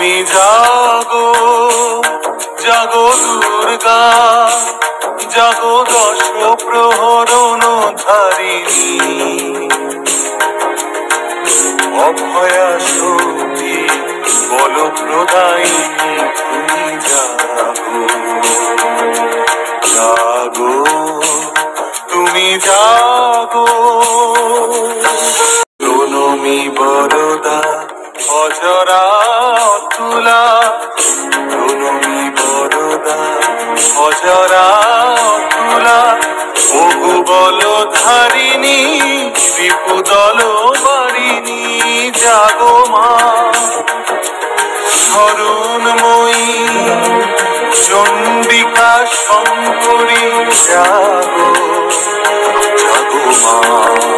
তুমি জাগো জাগো দুর্গা, জাগো দশ প্রহরণ ধারিণী, অভয়া শক্তি বল প্রদায়িনী। তুমি জাগো জাগো, তুমি জাগো। প্রণমী বরদা অজরা অতুলা, প্রণমী বরদা অজরা অতুলা, বহু বল ধারিণী রিপুদল বারিণী। জাগো মা শরণময়ী চণ্ডিকা শঙ্করী, জাগো জাগো মা।